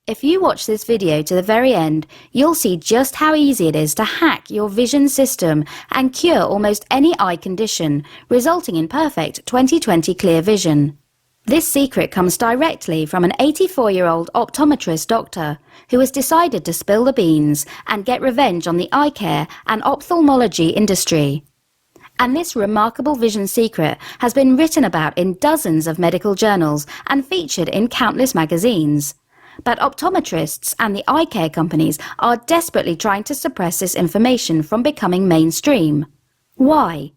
If you watch this video to the very end, you'll see just how easy it is to hack your vision system and cure almost any eye condition, resulting in perfect 20/20 clear vision. This secret comes directly from an 84-year-old optometrist doctor who has decided to spill the beans and get revenge on the eye care and ophthalmology industry. And this remarkable vision secret has been written about in dozens of medical journals and featured in countless magazines. But optometrists and the eye care companies are desperately trying to suppress this information from becoming mainstream. Why?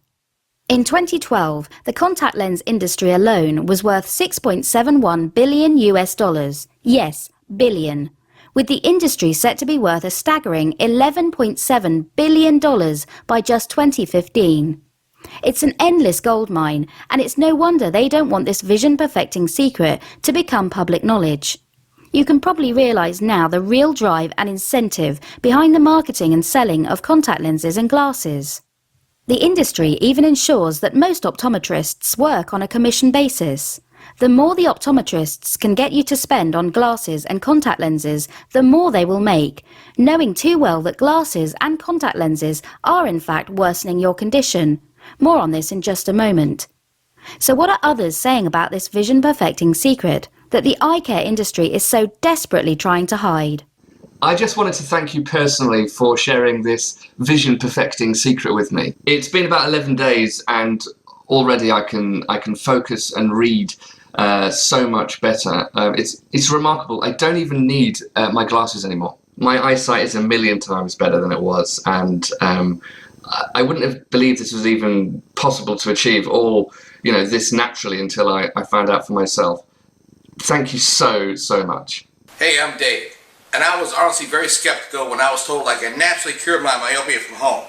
In 2012, the contact lens industry alone was worth $6.71 billion US. Yes, billion. With the industry set to be worth a staggering $11.7 billion by just 2015. It's an endless gold mine, and it's no wonder they don't want this vision-perfecting secret to become public knowledge. You can probably realise now the real drive and incentive behind the marketing and selling of contact lenses and glasses. The industry even ensures that most optometrists work on a commission basis. The more the optometrists can get you to spend on glasses and contact lenses, the more they will make, knowing too well that glasses and contact lenses are in fact worsening your condition. More on this in just a moment. So what are others saying about this vision-perfecting secret that the eye care industry is so desperately trying to hide? I just wanted to thank you personally for sharing this vision-perfecting secret with me. It's been about 11 days and already I can focus and read so much better. It's remarkable. I don't even need my glasses anymore. My eyesight is a million times better than it was, and I wouldn't have believed this was even possible to achieve all, this naturally until I found out for myself. Thank you so much. Hey, I'm Dave, and I was honestly very skeptical when I was told I could naturally cure my myopia from home,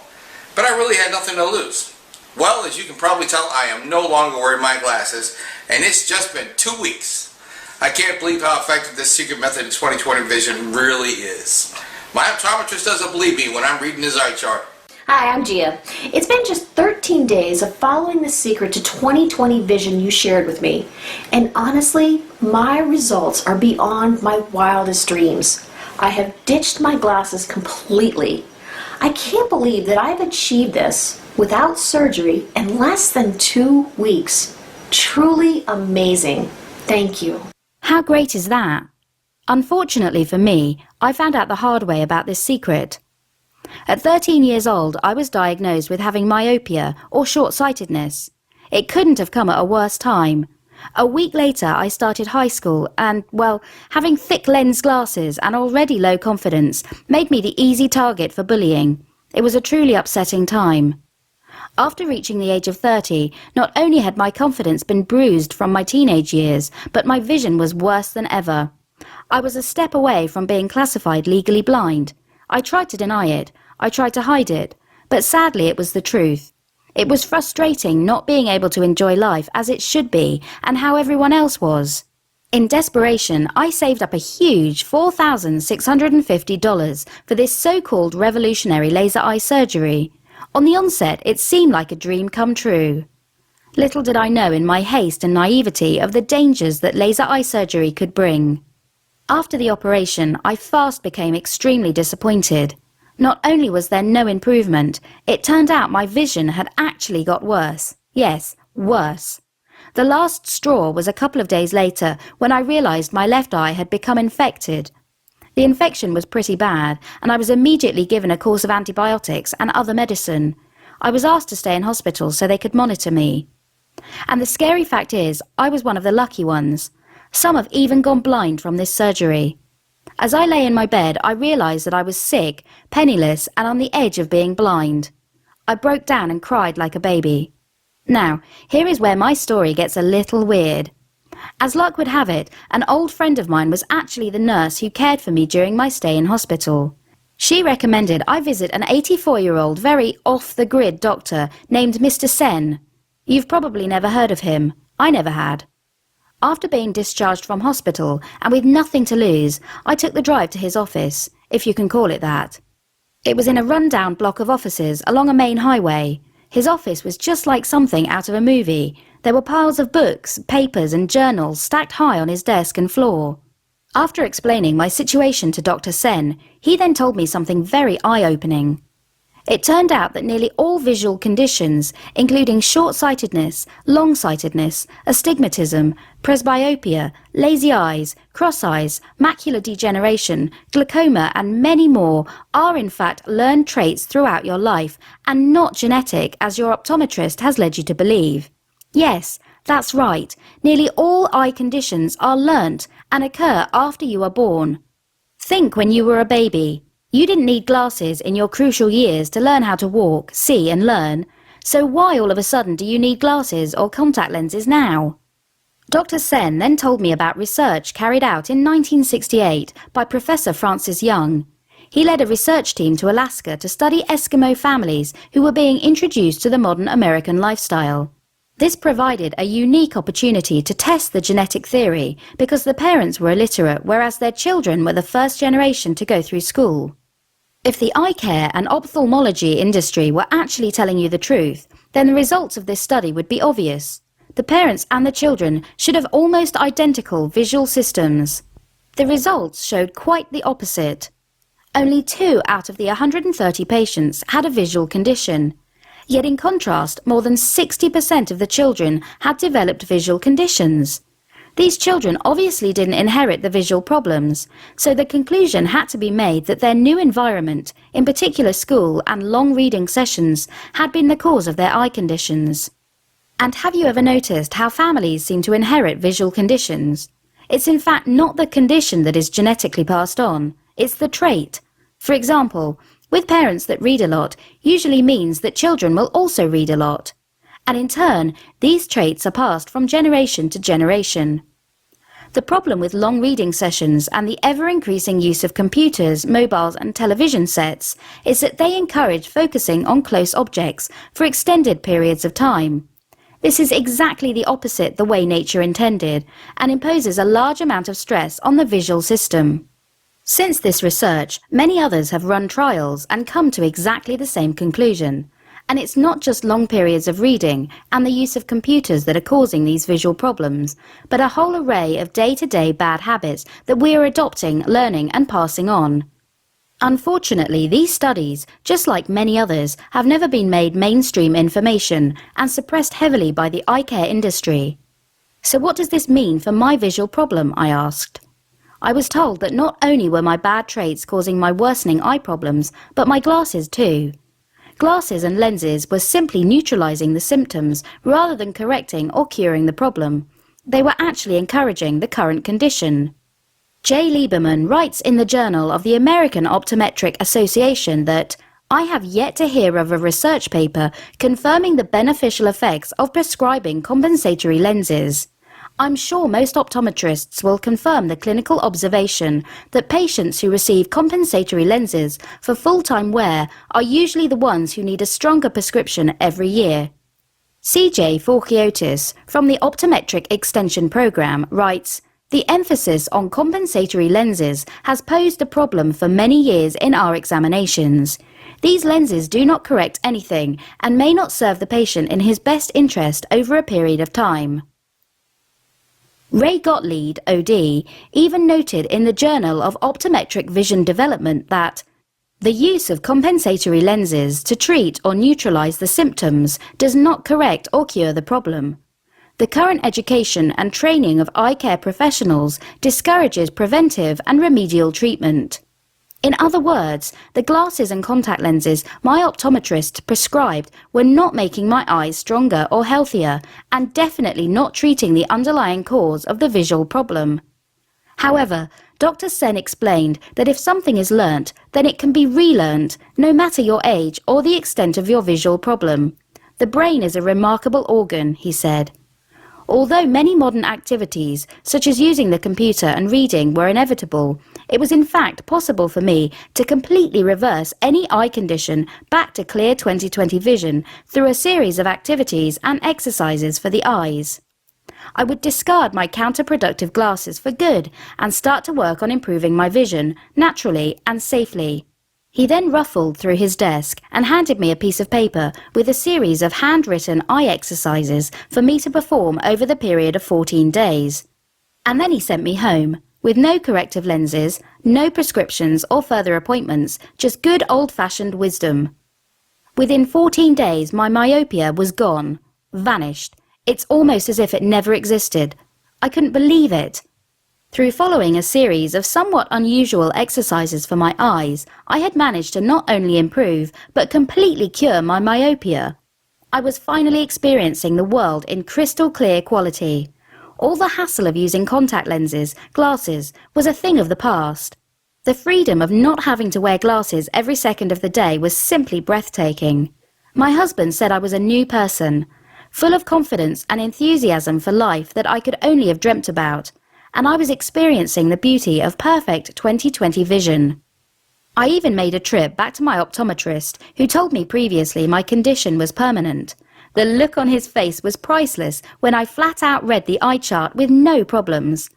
but I really had nothing to lose. Well, as you can probably tell, I am no longer wearing my glasses, and it's just been 2 weeks. I can't believe how effective this secret method of 20/20 vision really is. My optometrist doesn't believe me when I'm reading his eye chart. Hi, I'm Gia. It's been just 13 days of following the secret to 20/20 vision you shared with me. And honestly, my results are beyond my wildest dreams. I have ditched my glasses completely. I can't believe that I've achieved this without surgery in less than 2 weeks. Truly amazing. Thank you. How great is that? Unfortunately for me, I found out the hard way about this secret. At 13 years old, I was diagnosed with having myopia or short-sightedness. It couldn't have come at a worse time. A week later, I started high school and, well, having thick lens glasses and already low confidence made me the easy target for bullying. It was a truly upsetting time. After reaching the age of 30, not only had my confidence been bruised from my teenage years, but my vision was worse than ever. I was a step away from being classified legally blind. I tried to deny it, I tried to hide it, but sadly it was the truth. It was frustrating not being able to enjoy life as it should be and how everyone else was. In desperation, I saved up a huge $4,650 for this so-called revolutionary laser eye surgery. On the onset, it seemed like a dream come true. Little did I know in my haste and naivety of the dangers that laser eye surgery could bring. After the operation, I fast became extremely disappointed. Not only was there no improvement, it turned out my vision had actually got worse. Yes, worse. The last straw was a couple of days later when I realized my left eye had become infected. The infection was pretty bad, and I was immediately given a course of antibiotics and other medicine. I was asked to stay in hospital so they could monitor me. And the scary fact is, I was one of the lucky ones. Some have even gone blind from this surgery. As I lay in my bed, I realized that I was sick, penniless, and on the edge of being blind. I broke down and cried like a baby. Now, here is where my story gets a little weird. As luck would have it, an old friend of mine was actually the nurse who cared for me during my stay in hospital. She recommended I visit an 84-year-old, very off-the-grid doctor named Mr. Sen. You've probably never heard of him. I never had. After being discharged from hospital, and with nothing to lose, I took the drive to his office, if you can call it that. It was in a run-down block of offices along a main highway. His office was just like something out of a movie. There were piles of books, papers and journals stacked high on his desk and floor. After explaining my situation to Dr. Sen, he then told me something very eye-opening. It turned out that nearly all visual conditions, including short-sightedness, long-sightedness, astigmatism, presbyopia, lazy eyes, cross eyes, macular degeneration, glaucoma and many more, are in fact learned traits throughout your life and not genetic as your optometrist has led you to believe. Yes, that's right, nearly all eye conditions are learnt and occur after you are born. Think when you were a baby. You didn't need glasses in your crucial years to learn how to walk, see and learn, so why all of a sudden do you need glasses or contact lenses now? Dr. Sen then told me about research carried out in 1968 by Professor Francis Young. He led a research team to Alaska to study Eskimo families who were being introduced to the modern American lifestyle. This provided a unique opportunity to test the genetic theory because the parents were illiterate, whereas their children were the first generation to go through school. If the eye care and ophthalmology industry were actually telling you the truth, then the results of this study would be obvious. The parents and the children should have almost identical visual systems. The results showed quite the opposite. Only 2 out of the 130 patients had a visual condition. Yet in contrast, more than 60% of the children had developed visual conditions. These children obviously didn't inherit the visual problems, so the conclusion had to be made that their new environment, in particular school and long reading sessions, had been the cause of their eye conditions. And have you ever noticed how families seem to inherit visual conditions? It's in fact not the condition that is genetically passed on, it's the trait. For example, with parents that read a lot usually means that children will also read a lot. And in turn, these traits are passed from generation to generation. The problem with long reading sessions and the ever-increasing use of computers, mobiles and television sets is that they encourage focusing on close objects for extended periods of time. This is exactly the opposite the way nature intended and imposes a large amount of stress on the visual system. Since this research, many others have run trials and come to exactly the same conclusion. And it's not just long periods of reading and the use of computers that are causing these visual problems, but a whole array of day-to-day bad habits that we are adopting, learning and passing on. Unfortunately, these studies, just like many others, have never been made mainstream information and suppressed heavily by the eye care industry. So what does this mean for my visual problem, I asked. I was told that not only were my bad traits causing my worsening eye problems, but my glasses too. Glasses and lenses were simply neutralizing the symptoms rather than correcting or curing the problem. They were actually encouraging the current condition. Jay Lieberman writes in the Journal of the American Optometric Association that, "I have yet to hear of a research paper confirming the beneficial effects of prescribing compensatory lenses. I'm sure most optometrists will confirm the clinical observation that patients who receive compensatory lenses for full-time wear are usually the ones who need a stronger prescription every year." CJ Forkiotis from the Optometric Extension Program writes, "The emphasis on compensatory lenses has posed a problem for many years in our examinations. These lenses do not correct anything and may not serve the patient in his best interest over a period of time." Ray Gottlieb, OD, even noted in the Journal of Optometric Vision Development that the use of compensatory lenses to treat or neutralize the symptoms does not correct or cure the problem. The current education and training of eye care professionals discourages preventive and remedial treatment. In other words, the glasses and contact lenses my optometrist prescribed were not making my eyes stronger or healthier, and definitely not treating the underlying cause of the visual problem. However, Dr. Sen explained that if something is learnt, then it can be relearnt, no matter your age or the extent of your visual problem. The brain is a remarkable organ, he said. Although many modern activities, such as using the computer and reading, were inevitable, it was in fact possible for me to completely reverse any eye condition back to clear 20/20 vision through a series of activities and exercises for the eyes. I would discard my counterproductive glasses for good and start to work on improving my vision, naturally and safely. He then ruffled through his desk and handed me a piece of paper with a series of handwritten eye exercises for me to perform over the period of 14 days. And then he sent me home. with no corrective lenses, no prescriptions or further appointments, just good old-fashioned wisdom. Within 14 days, my myopia was gone, vanished. It's almost as if it never existed. I couldn't believe it. Through following a series of somewhat unusual exercises for my eyes, I had managed to not only improve, but completely cure my myopia. I was finally experiencing the world in crystal clear quality. All the hassle of using contact lenses, glasses, was a thing of the past. The freedom of not having to wear glasses every second of the day was simply breathtaking. My husband said I was a new person, full of confidence and enthusiasm for life that I could only have dreamt about, and I was experiencing the beauty of perfect 20/20 vision. I even made a trip back to my optometrist, who told me previously my condition was permanent. The look on his face was priceless when I flat out read the eye chart with no problems.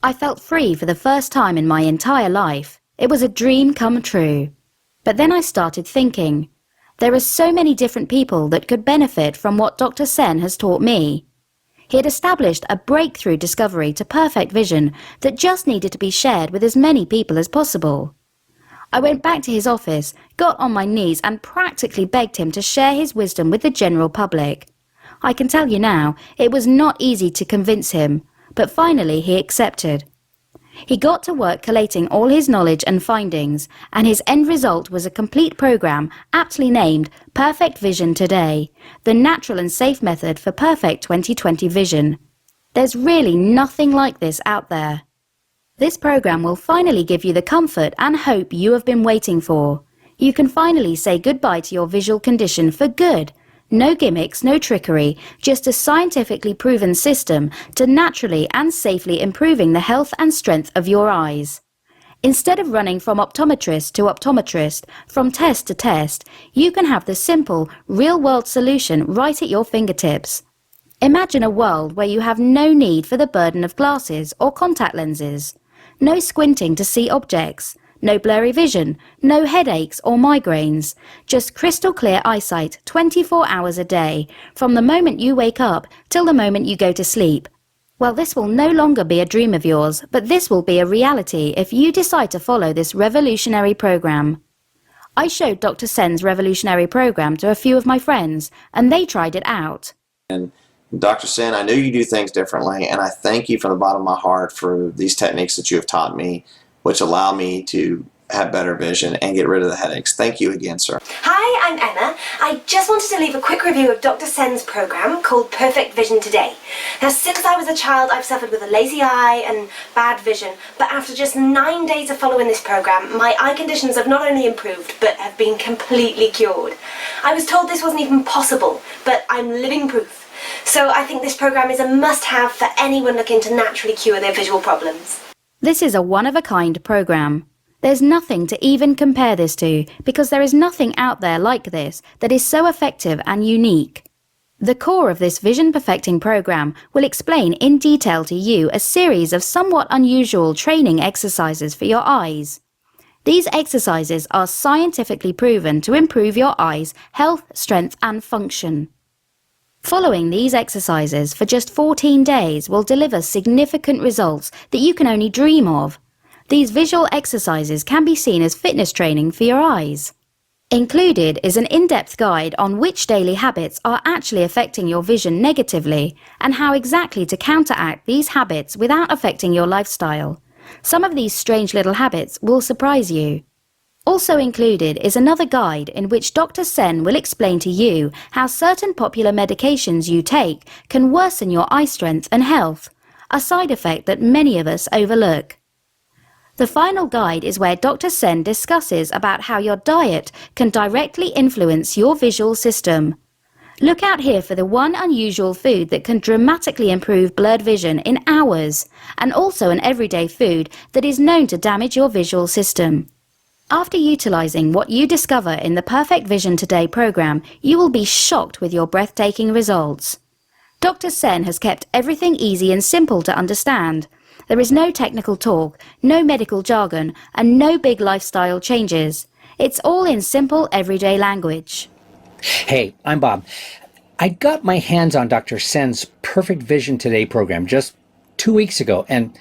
I felt free for the first time in my entire life. It was a dream come true. But then I started thinking, there are so many different people that could benefit from what Dr. Sen has taught me. He had established a breakthrough discovery to perfect vision that just needed to be shared with as many people as possible. I went back to his office, got on my knees and practically begged him to share his wisdom with the general public. I can tell you now, it was not easy to convince him, but finally he accepted. He got to work collating all his knowledge and findings, and his end result was a complete program aptly named Perfect Vision Today, the natural and safe method for perfect 20/20 vision. There's really nothing like this out there. This program will finally give you the comfort and hope you have been waiting for. You can finally say goodbye to your visual condition for good. No gimmicks, no trickery, just a scientifically proven system to naturally and safely improving the health and strength of your eyes. Instead of running from optometrist to optometrist, from test to test, you can have the simple, real-world solution right at your fingertips. Imagine a world where you have no need for the burden of glasses or contact lenses. No squinting to see objects, no blurry vision, no headaches or migraines, just crystal clear eyesight 24 hours a day, from the moment you wake up till the moment you go to sleep. Well, this will no longer be a dream of yours, but this will be a reality if you decide to follow this revolutionary program. I showed Dr. Sen's revolutionary program to a few of my friends, and they tried it out. And Dr. Sen, I know you do things differently, and I thank you from the bottom of my heart for these techniques that you have taught me, which allow me to have better vision and get rid of the headaches. Thank you again, sir. Hi, I'm Emma. I just wanted to leave a quick review of Dr. Sen's program called Perfect Vision Today. Now, since I was a child, I've suffered with a lazy eye and bad vision, but after just 9 days of following this program, my eye conditions have not only improved, but have been completely cured. I was told this wasn't even possible, but I'm living proof. So I think this program is a must-have for anyone looking to naturally cure their visual problems. This is a one-of-a-kind program. There's nothing to even compare this to, because there is nothing out there like this that is so effective and unique. The core of this vision perfecting program will explain in detail to you a series of somewhat unusual training exercises for your eyes. These exercises are scientifically proven to improve your eyes' health, strength and function. Following these exercises for just 14 days will deliver significant results that you can only dream of. These visual exercises can be seen as fitness training for your eyes. Included is an in-depth guide on which daily habits are actually affecting your vision negatively and how exactly to counteract these habits without affecting your lifestyle. Some of these strange little habits will surprise you. Also included is another guide in which Dr. Sen will explain to you how certain popular medications you take can worsen your eye strength and health, a side effect that many of us overlook. The final guide is where Dr. Sen discusses about how your diet can directly influence your visual system. Look out here for the one unusual food that can dramatically improve blurred vision in hours, and also an everyday food that is known to damage your visual system. After utilizing what you discover in the Perfect Vision Today program, you will be shocked with your breathtaking results. Dr. Sen has kept everything easy and simple to understand. There is no technical talk, no medical jargon, and no big lifestyle changes. It's all in simple, everyday language. Hey, I'm Bob. I got my hands on Dr. Sen's Perfect Vision Today program just 2 weeks ago, and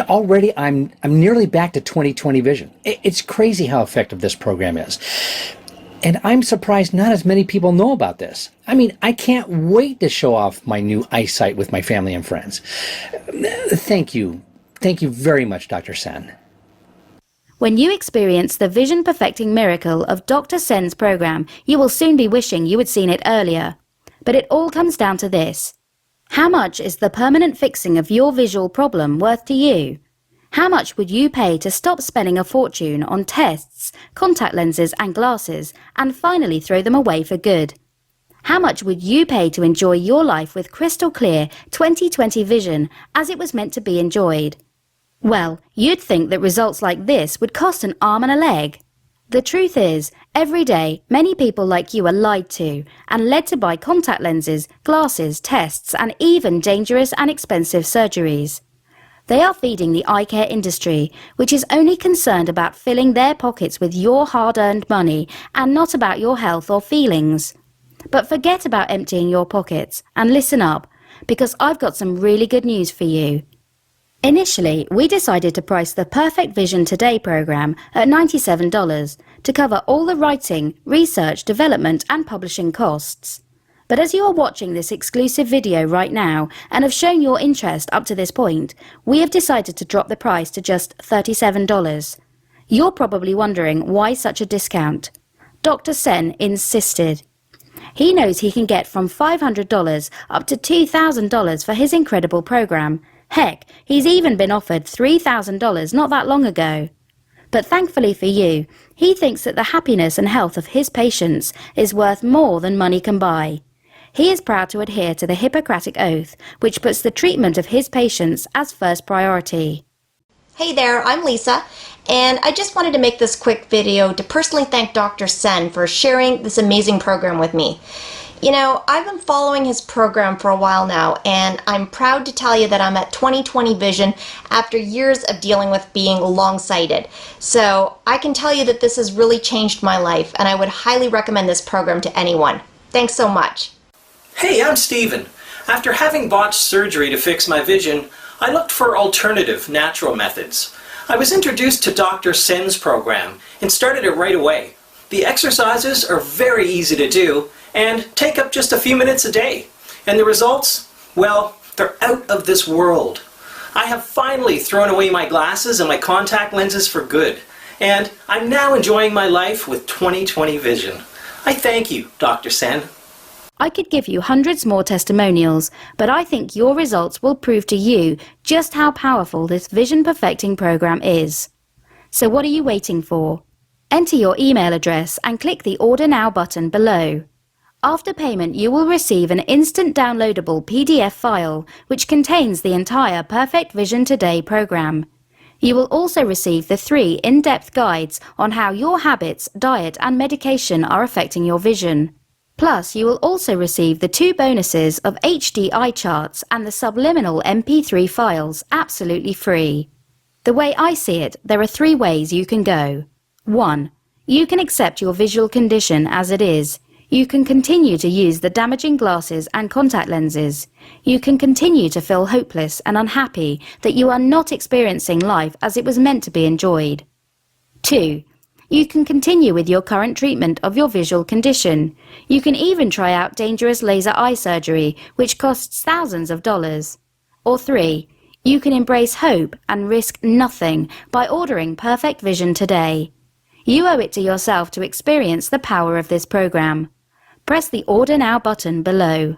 already I'm nearly back to 20/20 vision. It's crazy how effective this program is. And I'm surprised not as many people know about this. I mean, I can't wait to show off my new Eyesight with my family and friends. Thank you. Thank you very much, Dr. Sen. When you experience the vision-perfecting miracle of Dr. Sen's program, you will soon be wishing you had seen it earlier. But it all comes down to this. How much is the permanent fixing of your visual problem worth to you? How much would you pay to stop spending a fortune on tests, contact lenses and glasses, and finally throw them away for good? How much would you pay to enjoy your life with crystal clear 20/20 vision as it was meant to be enjoyed? Well, you'd think that results like this would cost an arm and a leg. The truth is, every day, many people like you are lied to and led to buy contact lenses, glasses, tests, and even dangerous and expensive surgeries. They are feeding the eye care industry, which is only concerned about filling their pockets with your hard-earned money and not about your health or feelings. But forget about emptying your pockets and listen up, because I've got some really good news for you. Initially, we decided to price the Perfect Vision Today program at $97 to cover all the writing, research, development and publishing costs. But as you are watching this exclusive video right now and have shown your interest up to this point, we have decided to drop the price to just $37. You're probably wondering why such a discount. Dr. Sen insisted. He knows he can get from $500 up to $2,000 for his incredible program. Heck, he's even been offered $3,000 not that long ago. But thankfully for you, he thinks that the happiness and health of his patients is worth more than money can buy. He is proud to adhere to the Hippocratic Oath, which puts the treatment of his patients as first priority. Hey there, I'm Lisa, and I just wanted to make this quick video to personally thank Dr. Sen for sharing this amazing program with me. You know, I've been following his program for a while now, and I'm proud to tell you that I'm at 20/20 vision after years of dealing with being long-sighted. So I can tell you that this has really changed my life, and I would highly recommend this program to anyone. Thanks so much. Hey, I'm Steven. After having botched surgery to fix my vision, I looked for alternative, natural methods. I was introduced to Dr. Sen's program and started it right away. The exercises are very easy to do and take up just a few minutes a day. And the results? Well, they're out of this world. I have finally thrown away my glasses and my contact lenses for good, and I'm now enjoying my life with 20/20 vision. I thank you, Dr. Sen. I could give you hundreds more testimonials, but I think your results will prove to you just how powerful this vision perfecting program is. So what are you waiting for? Enter your email address and click the Order Now button below. After payment, you will receive an instant downloadable PDF file which contains the entire Perfect Vision Today program. You will also receive the 3 in-depth guides on how your habits, diet and medication are affecting your vision. Plus, you will also receive the 2 bonuses of HD eye charts and the subliminal MP3 files absolutely free. The way I see it, there are 3 ways you can go. 1. You can accept your visual condition as it is. You can continue to use the damaging glasses and contact lenses. You can continue to feel hopeless and unhappy that you are not experiencing life as it was meant to be enjoyed. 2. You can continue with your current treatment of your visual condition. You can even try out dangerous laser eye surgery, which costs thousands of dollars. Or 3. You can embrace hope and risk nothing by ordering Perfect Vision today. You owe it to yourself to experience the power of this program. Press the Order Now button below.